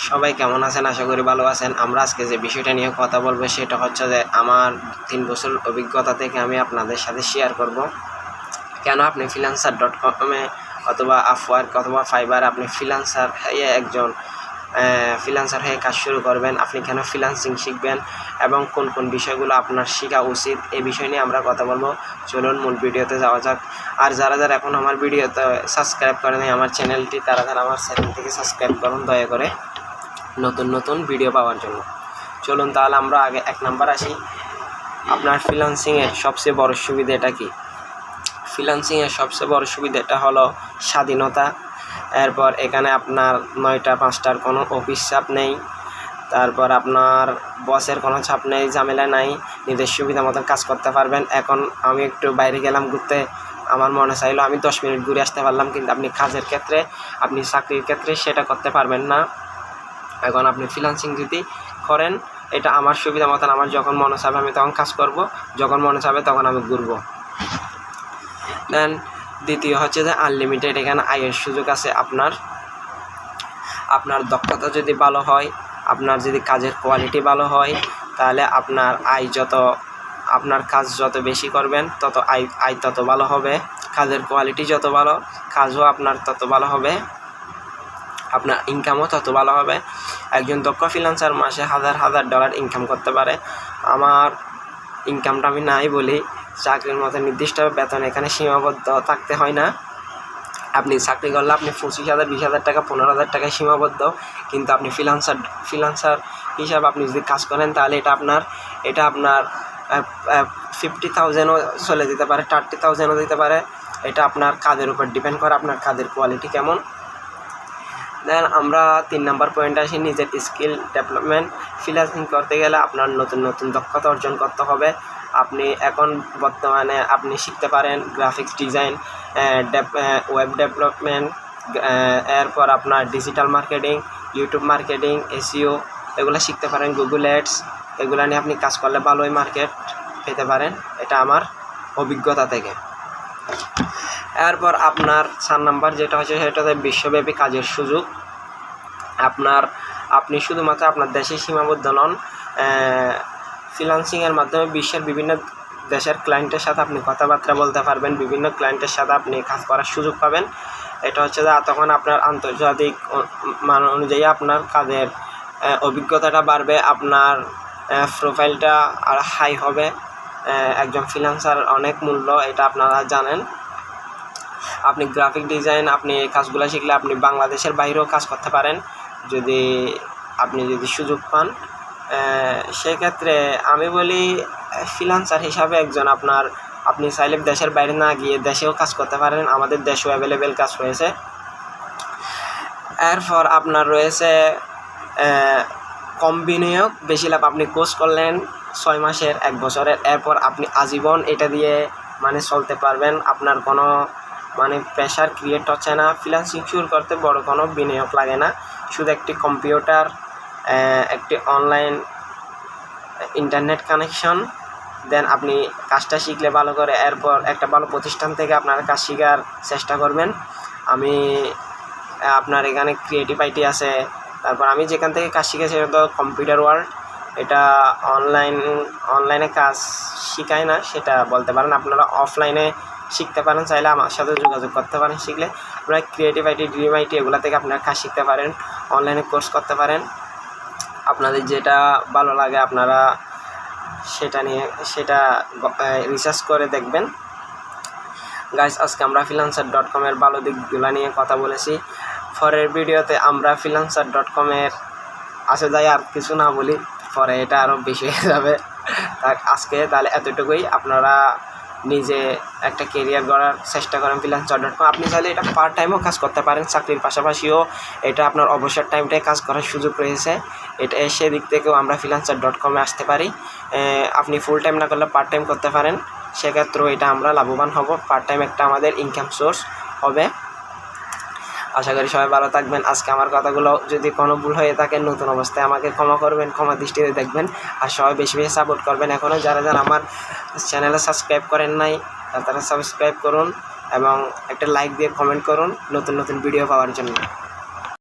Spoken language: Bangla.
সবাই কেমন আছেন? আশা করি ভালো আছেন। আমরা আজকে যে বিষয়টা নিয়ে কথা বলবো সেটা হচ্ছে যে আমার 3 বছর অভিজ্ঞতা থেকে আমি আপনাদের সাথে শেয়ার করব কেন আপনি freelancer.com-এ অথবা আপওয়ার্ক অথবা ফাইবার আপনি ফ্রিল্যান্সার হয়ে একজন ফ্রিল্যান্সার হয়ে কাজ শুরু করবেন, আপনি কেন ফ্রিল্যান্সিং শিখবেন এবং কোন কোন বিষয়গুলো আপনার শেখা উচিত এই বিষয় নিয়ে আমরা কথা বলবো। চলুন মূল ভিডিওতে যাওয়া যাক। আর যারা যারা এখন আমার ভিডিওতে সাবস্ক্রাইব করেন আমার চ্যানেলটি, তারা আমার চ্যানেলটিকে সাবস্ক্রাইব করুন দয়া করে নতুন নতুন ভিডিও পাওয়ার জন্য। চলুন তাহলে আমরা আগে 1 নাম্বার আসি। আপনার ফ্রিল্যান্সিংয়ের সবচেয়ে বড় সুবিধাটা কি? ফ্রিল্যান্সিংয়ের সবচেয়ে বড় সুবিধাটা হলো স্বাধীনতা। এরপর এখানে আপনার 9টা 5টার কোনো অফিস চাপ নেই। তারপর আপনার বসের কোনো চাপ নেই, ঝামেলা নাই, নিজের সুবিধা মতন কাজ করতে পারবেন। এখন আমি একটু বাইরে গেলাম ঘুরতে, আমার মনে চাইলো আমি 10 মিনিট ঘুরে আসতে পারলাম, কিন্তু আপনি কাজের ক্ষেত্রে, আপনি চাকরির ক্ষেত্রে সেটা করতে পারবেন না। এখন আপনি ফ্রিল্যান্সিং যদি করেন, এটা আমার সুবিধা মতন আমার যখন মনে চাবে আমি তখন কাজ করব, যখন মনে চাবে তখন আমি ঘুরবো। দেন দ্বিতীয় হচ্ছে যে আনলিমিটেড এখানে আয়ের সুযোগ আছে। আপনার দক্ষতা যদি ভালো হয়, আপনার যদি কাজের কোয়ালিটি ভালো হয়, তাহলে আপনার আপনার কাজ যত বেশি করবেন তত আয় তত ভালো হবে। কাজের কোয়ালিটি যত ভালো, কাজও আপনার তত ভালো হবে, আপনার ইনকামও তত ভালো হবে। একজন দক্ষ ফ্রিল্যান্সার মাসে $1000 ইনকাম করতে পারে। আমার ইনকামটা আমি নাই বলি, চাকরির মতো নির্দিষ্ট বেতন এখানে সীমাবদ্ধ থাকতে হয় না। আপনি চাকরি করলে আপনি 25,000 20,000 টাকা 15,000 টাকায় সীমাবদ্ধ, কিন্তু আপনি ফ্রিল্যান্সার হিসাবে আপনি যদি কাজ করেন তাহলে এটা আপনার 50,000ও চলে যেতে পারে, 30,000ও দিতে পারে। এটা আপনার কাজের উপর ডিপেন্ড করে, আপনার কাজের কোয়ালিটি কেমন। দেন আমরা 3 নাম্বার পয়েন্টে আসি, নিজের স্কিল ডেভেলপমেন্ট। ফ্রিল্যান্সিং করতে গেলে আপনার নতুন নতুন দক্ষতা অর্জন করতে হবে। আপনি এখন বর্তমানে আপনি শিখতে পারেন গ্রাফিক্স ডিজাইন, ওয়েব ডেভেলপমেন্ট, এরপর আপনার digital marketing, YouTube marketing, SEO, এগুলো শিখতে পারেন। গুগল অ্যাডস, এগুলো নিয়ে আপনি কাজ করলে ভালোই মার্কেট পেতে পারেন, এটা আমার অভিজ্ঞতা থেকে। এরপর আপনার 4 নাম্বার যেটা হচ্ছে সেটা হচ্ছে বিশ্বব্যাপী কাজের সুযোগ। আপনি শুধুমাত্র আপনার দেশে সীমাবদ্ধ নন। ফ্রিল্যান্সিংয়ের মাধ্যমে বিশ্বের বিভিন্ন দেশের ক্লায়েন্টের সাথে আপনি কথাবার্তা বলতে পারবেন, বিভিন্ন ক্লায়েন্টের সাথে আপনি কাজ করার সুযোগ পাবেন। এটা হচ্ছে যে তখন আপনার আন্তর্জাতিক মান অনুযায়ী আপনার কাজের অভিজ্ঞতাটা বাড়বে, আপনার প্রোফাইলটা আর হাই হবে। একজন ফ্রিল্যান্সার অনেক মূল্য, এটা আপনারা জানেন। আপনি গ্রাফিক ডিজাইন, আপনি এই কাজগুলো শিখলে আপনি বাংলাদেশের বাইরেও কাজ করতে পারেন আপনি যদি সুযোগ পান। সেক্ষেত্রে আমি বলি ফ্রিল্যান্সার হিসাবে আপনি চাইলে দেশের বাইরে না গিয়ে দেশেও কাজ করতে পারেন, আমাদের দেশেও অ্যাভেলেবেল কাজ রয়েছে। এরপর আপনার রয়েছে কম বিনিয়োগ বেশি লাভ। আপনি কোর্স করলেন 6 মাসের 1 বছরের, এরপর আপনি আজীবন এটা দিয়ে চলতে পারবেন, আপনার কোনো প্রেশার ক্রিয়েট হচ্ছে না। ফ্রিল্যান্সিং শুরু করতে বড় কোনো বিনিয়োগ লাগে না, শুধু একটি কম্পিউটার, একটি অনলাইন ইন্টারনেট কানেকশন। দেন আপনি কাজটা শিখলে ভালো করে, এরপর একটা ভালো প্রতিষ্ঠান থেকে আপনারা কাজ শেখার চেষ্টা করবেন। আপনার এখানে ক্রিয়েটিভ আইটি আছে। তারপর আমি যেখান থেকে কাজ শিখেছি সেটা তো কম্পিউটার ওয়ার্ল্ড, এটা অনলাইনে কাজ শেখায় না সেটা বলতে পারেন, আপনারা অফলাইনে শিখতে পারেন, চাইলে আমার সাথে যোগাযোগ করতে পারেন। শিখলে আপনারা ক্রিয়েটিভ আইটি, ড্রিম আইটি এগুলো থেকে আপনারা কাজ শিখতে পারেন, অনলাইনে কোর্স করতে পারেন। আপনাদের যেটা ভালো লাগে আপনারা সেটা রিসার্চ করে দেখবেন। গাইস, আজকে আমরা freelancer.com-এর ভালো দিকগুলো নিয়ে কথা বলেছি। পরের ভিডিওতে আমরা freelancer.com-এর যাই আর কিছু না বলি, পরে এটা আরও বেশি হয়ে যাবে। আজকে তাহলে এতটুকুই। আপনারা নিজে একটা কেরিয়ার গড়ার চেষ্টা করেন freelancer.com। আপনি চাইলে এটা পার্ট টাইমও কাজ করতে পারেন, চাকরির পাশাপাশিও এটা আপনার অবসর টাইমটাই কাজ করার সুযোগ রয়েছে। এটা সেদিক থেকেও আমরা freelancer.com-এ আসতে পারি। আপনি ফুল টাইম না করলে পার্ট টাইম করতে পারেন, সেক্ষেত্রেও এটা আমরা লাভবান হব, পার্ট টাইম একটা আমাদের ইনকাম সোর্স হবে। আশা করি সবাই ভালো থাকবেন। আজকে আমার কথাগুলো যদি কোনো ভুল হয়ে থাকে নতুন অবস্থায় আমাকে ক্ষমা করবেন, ক্ষমা দৃষ্টিতে দেখবেন। আর সবাই বেশি বেশি সাপোর্ট করবেন। এখনও যারা আমার চ্যানেলে সাবস্ক্রাইব করেন নাই তারা সাবস্ক্রাইব করুন এবং একটা লাইক দিয়ে কমেন্ট করুন নতুন নতুন ভিডিও পাওয়ার জন্য।